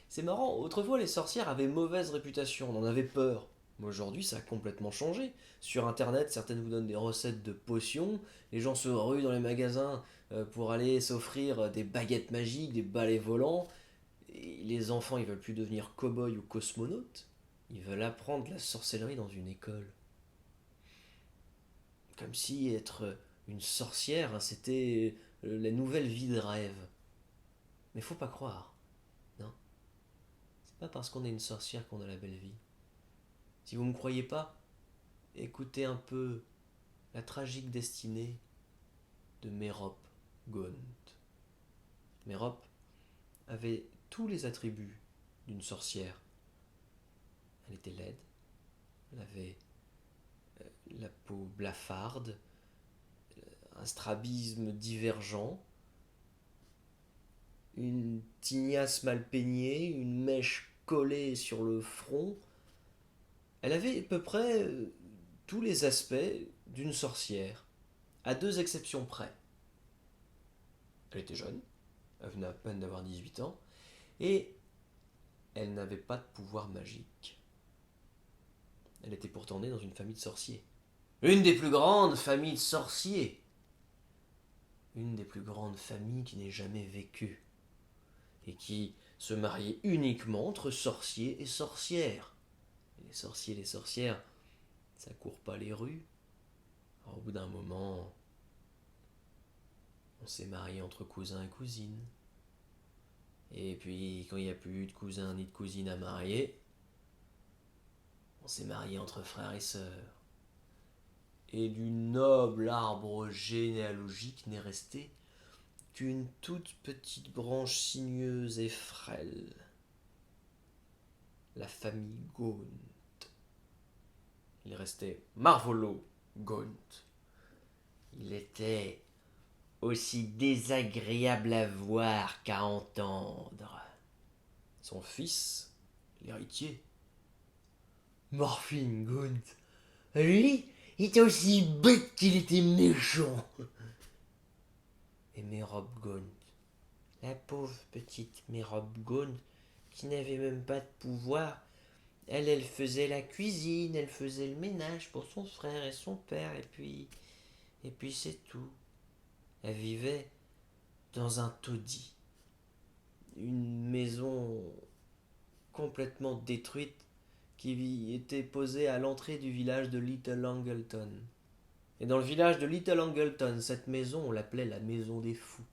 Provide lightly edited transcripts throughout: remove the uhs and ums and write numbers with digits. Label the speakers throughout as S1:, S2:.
S1: C'est marrant, autrefois les sorcières avaient mauvaise réputation, on en avait peur. Mais aujourd'hui, ça a complètement changé. Sur internet, certaines vous donnent des recettes de potions, les gens se ruent dans les magasins pour aller s'offrir des baguettes magiques, des balais volants. Et les enfants, ils veulent plus devenir cow-boys ou cosmonautes, ils veulent apprendre la sorcellerie dans une école. Comme si être une sorcière, hein, c'était la nouvelle vie de rêve. Mais faut pas croire, non. C'est pas parce qu'on est une sorcière qu'on a la belle vie. Si vous me croyez pas, écoutez un peu la tragique destinée de Mérop Gaunt. Mérop avait tous les attributs d'une sorcière. Elle était laide, elle avait la peau blafarde, un strabisme divergent, une tignasse mal peignée, une mèche collée sur le front. Elle avait à peu près tous les aspects d'une sorcière, à deux exceptions près. Elle était jeune, elle venait à peine d'avoir 18 ans, et elle n'avait pas de pouvoir magique. Elle était pourtant née dans une famille de sorciers. Une des plus grandes familles de sorciers. Une des plus grandes familles qui n'ait jamais vécu. Et qui se mariait uniquement entre sorciers et sorcières. Et les sorciers et les sorcières, ça court pas les rues. Alors, au bout d'un moment, on s'est marié entre cousins et cousines. Et puis, quand il n'y a plus de cousins ni de cousines à marier, on s'est marié entre frères et sœurs. Et du noble arbre généalogique n'est resté qu'une toute petite branche sinueuse et frêle. La famille Gaunt. Il restait Marvolo Gaunt. Il était aussi désagréable à voir qu'à entendre. Son fils, l'héritier, Morphine Gaunt, lui, il était aussi bête qu'il était méchant. Et Mérope Gaunt, la pauvre petite Mérope Gaunt, qui n'avait même pas de pouvoir, elle faisait la cuisine, elle faisait le ménage pour son frère et son père, et puis c'est tout. Elle vivait dans un taudis, une maison complètement détruite qui était posée à l'entrée du village de Little Angleton. Et dans le village de Little Angleton, cette maison, on l'appelait la maison des fous.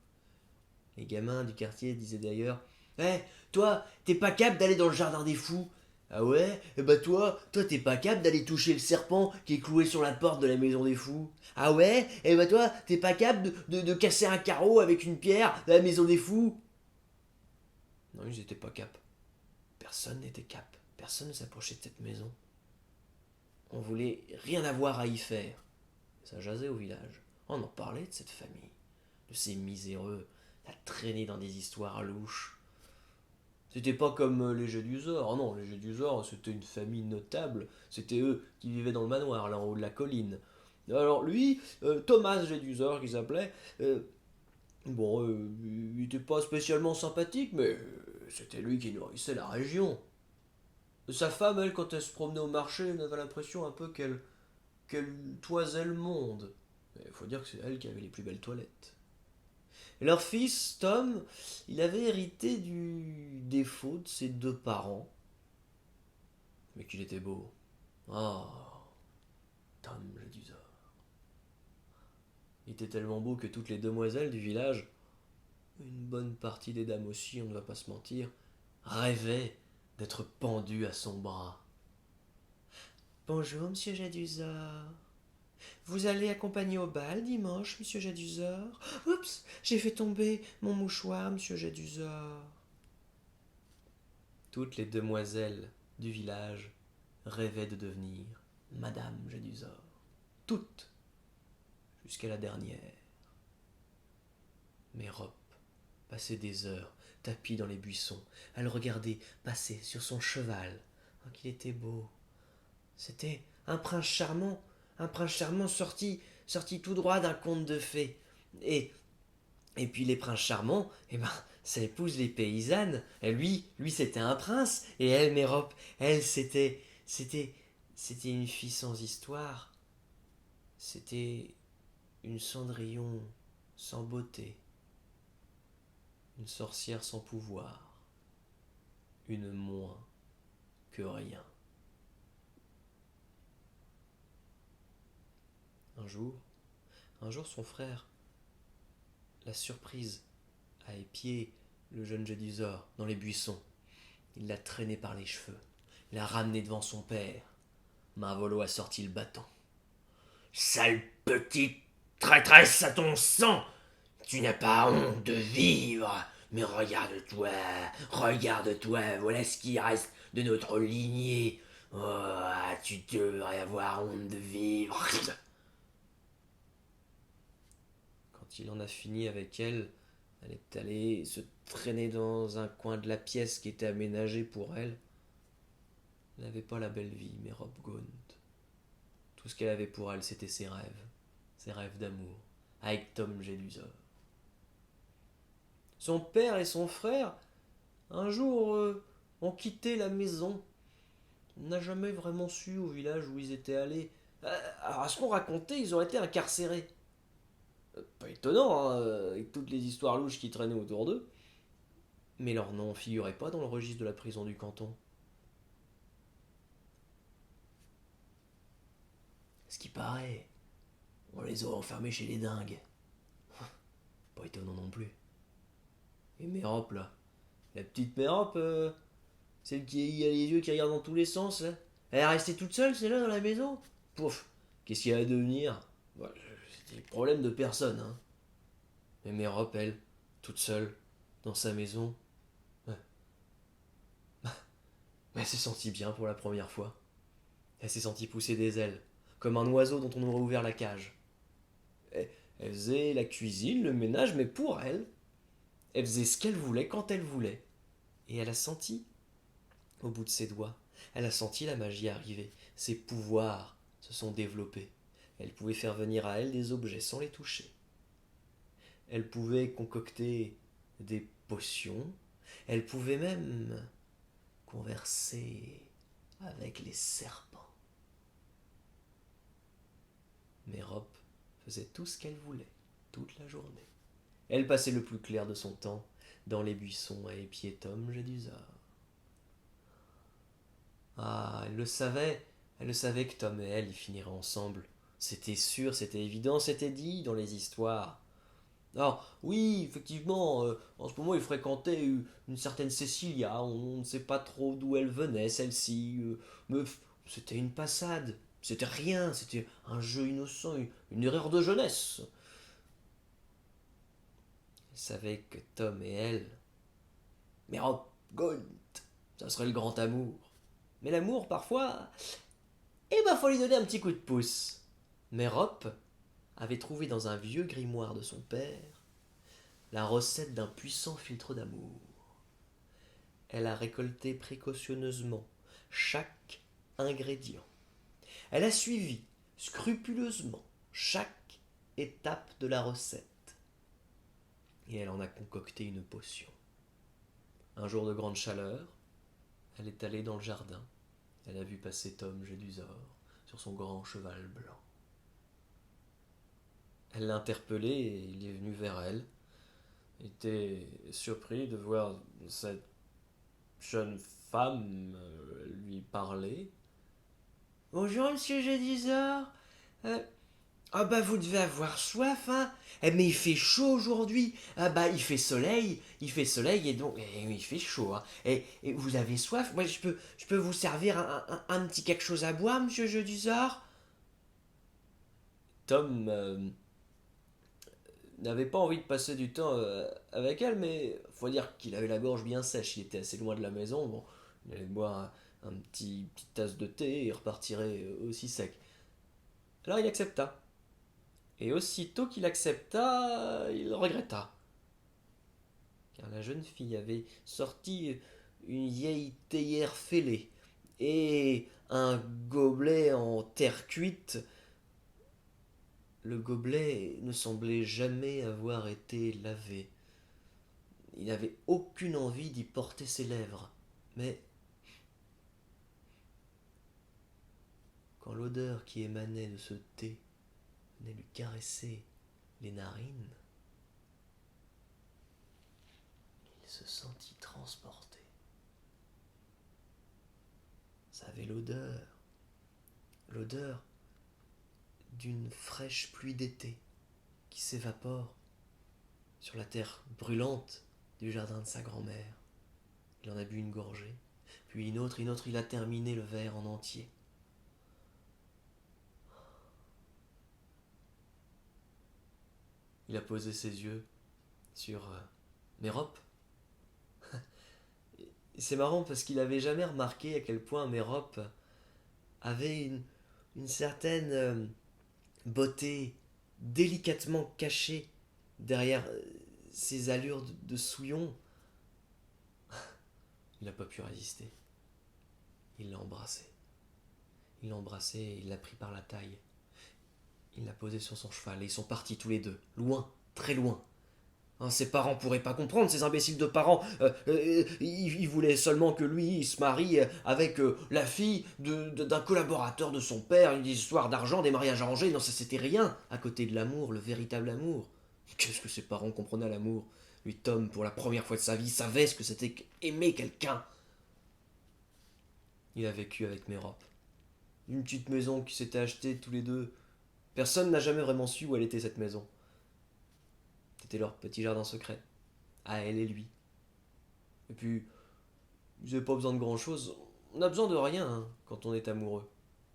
S1: Les gamins du quartier disaient d'ailleurs: Eh, toi, t'es pas capable d'aller dans le jardin des fous? Ah ouais? Eh ben toi, t'es pas capable d'aller toucher le serpent qui est cloué sur la porte de la maison des fous? Ah ouais? Eh ben toi, t'es pas capable de casser un carreau avec une pierre de la maison des fous? Non, ils étaient pas cap. Personne n'était cap. Personne ne s'approchait de cette maison. On voulait rien avoir à y faire. Ça jasait au village. On en parlait de cette famille, de ces miséreux, à traîner dans des histoires louches. C'était pas comme les Gédusors. Oh non, les Gédusors, c'était une famille notable. C'était eux qui vivaient dans le manoir, là en haut de la colline. Alors lui, Thomas Gédusor, qu'il s'appelait, bon, il était pas spécialement sympathique, mais c'était lui qui nourrissait la région. Sa femme, elle, quand elle se promenait au marché, on avait l'impression un peu qu'elle toisait le monde. Il faut dire que c'est elle qui avait les plus belles toilettes. Et leur fils, Tom, il avait hérité du défaut de ses deux parents, mais qu'il était beau. Ah, Tom Jedusor. Il était tellement beau que toutes les demoiselles du village, une bonne partie des dames aussi, on ne va pas se mentir, rêvaient d'être pendues à son bras. Bonjour, monsieur Jedusor. Vous allez accompagner au bal dimanche, monsieur Jedusor? Oups, j'ai fait tomber mon mouchoir, monsieur Jedusor. Toutes les demoiselles du village rêvaient de devenir Madame Jedusor. Toutes, jusqu'à la dernière. Mérop passait des heures tapis dans les buissons, à le regarder passer sur son cheval. Oh, qu'il était beau. C'était un prince charmant sorti sorti tout droit d'un conte de fées. Et, et puis les princes charmants, eh ben, ça épouse les paysannes. Et lui c'était un prince, et elle, Mérope, elle c'était une fille sans histoire. C'était une Cendrillon sans beauté, une sorcière sans pouvoir, une moins que rien. Un jour, un jour son frère l'a surprise à épier le jeune Jedusor dans les buissons. Il l'a traîné par les cheveux, il l'a ramené devant son père. Marvolo a sorti le bâton. Sale petite traîtresse à ton sang! Tu n'as pas honte de vivre! Mais regarde-toi, voilà ce qui reste de notre lignée. Oh, tu devrais avoir honte de vivre. Quand il en a fini avec elle, elle est allée se traîner dans un coin de la pièce qui était aménagée pour elle. Elle n'avait pas la belle vie, mais Rob Gaunt. Tout ce qu'elle avait pour elle, c'était ses rêves d'amour, avec Tom Jedusor. Son père et son frère, un jour, ont quitté la maison. On n'a jamais vraiment su au village où ils étaient allés. Alors, à ce qu'on racontait, ils ont été incarcérés. Pas étonnant, hein, avec toutes les histoires louches qui traînaient autour d'eux. Mais leur nom figurait pas dans le registre de la prison du canton. Ce qui paraît, on les a enfermés chez les dingues. Pas étonnant non plus. Et Mérope, là, la petite Mérope, celle qui a les yeux qui regardent dans tous les sens, là. Elle est restée toute seule, celle-là, dans la maison. Pouf, qu'est-ce qu'il y a à devenir? C'était le problème de personne, hein. Mais Mérope, elle, toute seule, dans sa maison, ouais. Elle s'est sentie bien pour la première fois. Elle s'est sentie pousser des ailes, comme un oiseau dont on aurait ouvert la cage. Elle faisait la cuisine, le ménage, mais pour elle. Elle faisait ce qu'elle voulait quand elle voulait. Et elle a senti, au bout de ses doigts, elle a senti la magie arriver. Ses pouvoirs se sont développés. Elle pouvait faire venir à elle des objets sans les toucher. Elle pouvait concocter des potions. Elle pouvait même converser avec les serpents. Mérope faisait tout ce qu'elle voulait, toute la journée. Elle passait le plus clair de son temps dans les buissons à épier Tom Jedusor. Ah, elle le savait que Tom et elle y finiraient ensemble. C'était sûr, c'était évident, c'était dit dans les histoires. Alors, oui, effectivement, en ce moment, il fréquentait une certaine Cécilia. On ne sait pas trop d'où elle venait, celle-ci. Mais c'était une passade. C'était rien, c'était un jeu innocent, une erreur de jeunesse. Elle savait que Tom et elle. Mais Rob Gaunt, ça serait le grand amour. Mais l'amour, parfois, eh ben, faut lui donner un petit coup de pouce. Mais Rop avait trouvé dans un vieux grimoire de son père la recette d'un puissant filtre d'amour. Elle a récolté précautionneusement chaque ingrédient. Elle a suivi scrupuleusement chaque étape de la recette. Et elle en a concocté une potion. Un jour de grande chaleur, elle est allée dans le jardin. Elle a vu passer Tom Jedusor sur son grand cheval blanc. Elle l'a interpellé et il est venu vers elle. Il était surpris de voir cette jeune femme lui parler. Bonjour, monsieur Jedusor. Euh, ah bah vous devez avoir soif, hein. Mais il fait chaud aujourd'hui. Ah bah il fait soleil et donc il fait chaud, hein. Et vous avez soif? Moi je peux vous servir un petit quelque chose à boire, monsieur Jedusor? Tom n'avait pas envie de passer du temps avec elle, mais faut dire qu'il avait la gorge bien sèche. Il était assez loin de la maison. Bon, il allait boire un petite tasse de thé et repartirait aussi sec. Alors il accepta. Et aussitôt qu'il accepta, il regretta. Car la jeune fille avait sorti une vieille théière fêlée et un gobelet en terre cuite Le gobelet ne semblait jamais avoir été lavé. Il n'avait aucune envie d'y porter ses lèvres. Mais quand l'odeur qui émanait de ce thé venait lui caresser les narines, il se sentit transporté. Ça avait l'odeur d'une fraîche pluie d'été qui s'évapore sur la terre brûlante du jardin de sa grand-mère. Il en a bu une gorgée, puis une autre, il a terminé le verre en entier. Il a posé ses yeux sur Mérope. C'est marrant parce qu'il n'avait jamais remarqué à quel point Mérope avait une certaine beauté délicatement cachée derrière ses allures de souillon. Il n'a pas pu résister. Il l'a embrassé. Il l'a embrassé et il l'a pris par la taille. Il l'a posé sur son cheval et ils sont partis tous les deux, loin, très loin. Hein, ses parents pourraient pas comprendre, ces imbéciles de parents. Ils voulaient seulement que lui il se marie avec la fille d'un collaborateur de son père, une histoire d'argent, des mariages arrangés. Non, ça c'était rien à côté de l'amour, le véritable amour. Qu'est-ce que ses parents comprenaient à l'amour? Lui, Tom, pour la première fois de sa vie, savait ce que c'était qu'aimer quelqu'un. Il a vécu avec Mérope. Une petite maison qui s'était achetée tous les deux. Personne n'a jamais vraiment su où elle était cette maison. C'était leur petit jardin secret, à elle et lui. Et puis, ils n'avaient pas besoin de grand-chose. On a besoin de rien hein, quand on est amoureux.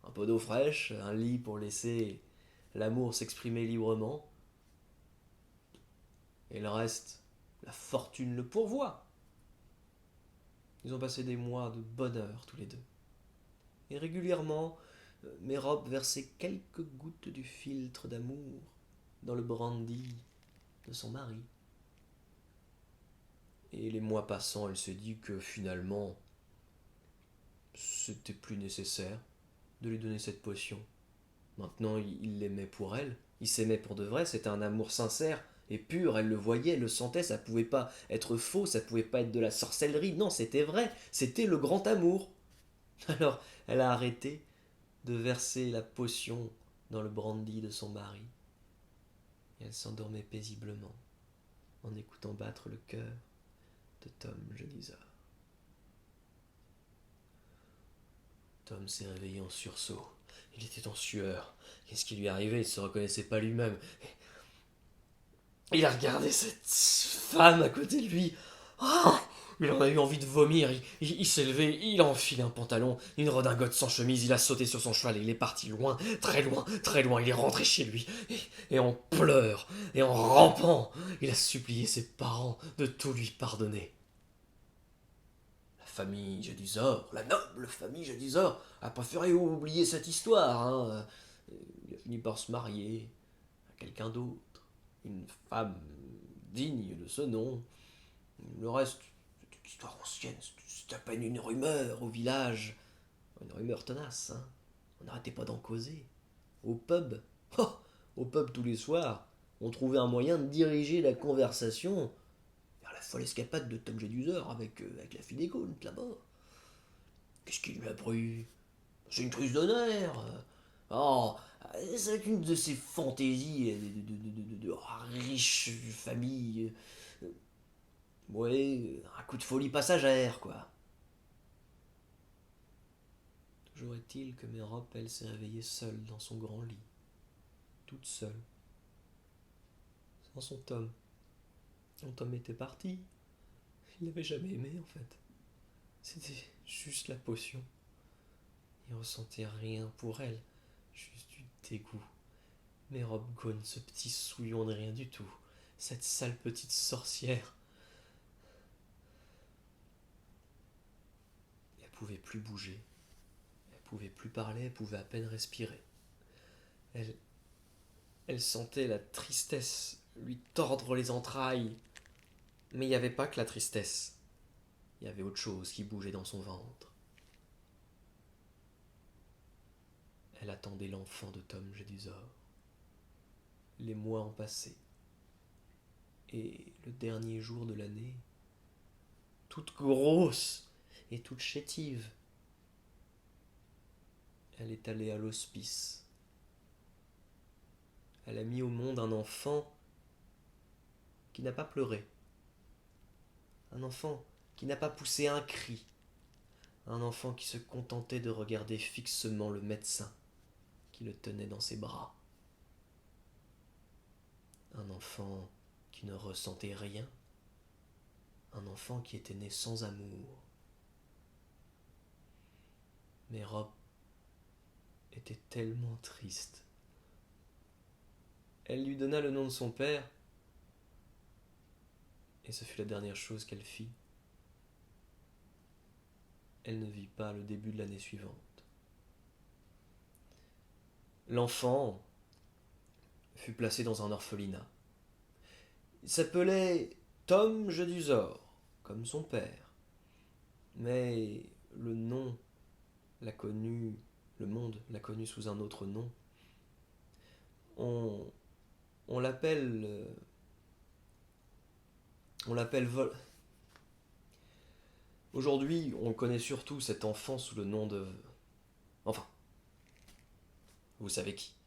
S1: Un peu d'eau fraîche, un lit pour laisser l'amour s'exprimer librement. Et le reste, la fortune le pourvoit. Ils ont passé des mois de bonheur tous les deux. Et régulièrement, Mérope versait quelques gouttes du filtre d'amour dans le brandy de son mari. Et les mois passant, elle s'est dit que finalement, c'était plus nécessaire de lui donner cette potion. Maintenant, il l'aimait pour elle, il s'aimait pour de vrai, c'était un amour sincère et pur, elle le voyait, elle le sentait, ça pouvait pas être faux, ça pouvait pas être de la sorcellerie, non, c'était vrai, c'était le grand amour. Alors, elle a arrêté de verser la potion dans le brandy de son mari, et elle s'endormait paisiblement en écoutant battre le cœur de Tom Jedusor. Tom s'est réveillé en sursaut. Il était en sueur. Qu'est-ce qui lui arrivait? Il ne se reconnaissait pas lui-même. Il a regardé cette femme à côté de lui. Oh, il en a eu envie de vomir. Il s'est levé, il a enfilé un pantalon, une redingote sans chemise. Il a sauté sur son cheval et il est parti loin, très loin, très loin. Il est rentré chez lui. Et en pleurs, et en rampant, il a supplié ses parents de tout lui pardonner. La famille Jedusor, la noble famille Jedusor, a préféré oublier cette histoire. Hein. Il a fini par se marier à quelqu'un d'autre. Une femme digne de ce nom. Le reste, c'est une histoire ancienne, c'est à peine une rumeur au village. Une rumeur tenace, hein. On n'arrêtait pas d'en causer. Au pub, oh, au pub tous les soirs, on trouvait un moyen de diriger la conversation vers la folle escapade de Tom Jedusor avec la fille des Gaunt là-bas. Qu'est-ce qui lui a pris? C'est une truce d'honneur. Oh, c'est une de ces fantaisies de riches familles. Ouais, un coup de folie passagère, quoi. Toujours est-il que Mérope, elle, s'est réveillée seule dans son grand lit. Toute seule. Sans son Tom. Son Tom était parti. Il l'avait jamais aimé, en fait. C'était juste la potion. Il ressentait rien pour elle. Juste du dégoût. Mérope Gaunt, ce petit souillon de rien du tout. Cette sale petite sorcière. Elle pouvait plus bouger. Elle pouvait plus parler, elle pouvait à peine respirer. Elle, elle sentait la tristesse lui tordre les entrailles. Mais il n'y avait pas que la tristesse. Il y avait autre chose qui bougeait dans son ventre. Elle attendait l'enfant de Tom Jedusor. Les mois ont passé. Et le dernier jour de l'année, toute grosse et toute chétive, elle est allée à l'hospice. Elle a mis au monde un enfant qui n'a pas pleuré, un enfant qui n'a pas poussé un cri, un enfant qui se contentait de regarder fixement le médecin qui le tenait dans ses bras. Un enfant qui ne ressentait rien, un enfant qui était né sans amour. Mais Rob était tellement triste. Elle lui donna le nom de son père, et ce fut la dernière chose qu'elle fit. Elle ne vit pas le début de l'année suivante. L'enfant fut placé dans un orphelinat. Il s'appelait Tom Jedusor, comme son père. Mais le nom l'a connu, le monde l'a connu sous un autre nom. On l'appelle... on l'appelle Aujourd'hui, on connaît surtout cet enfant sous le nom de... Enfin, vous savez qui.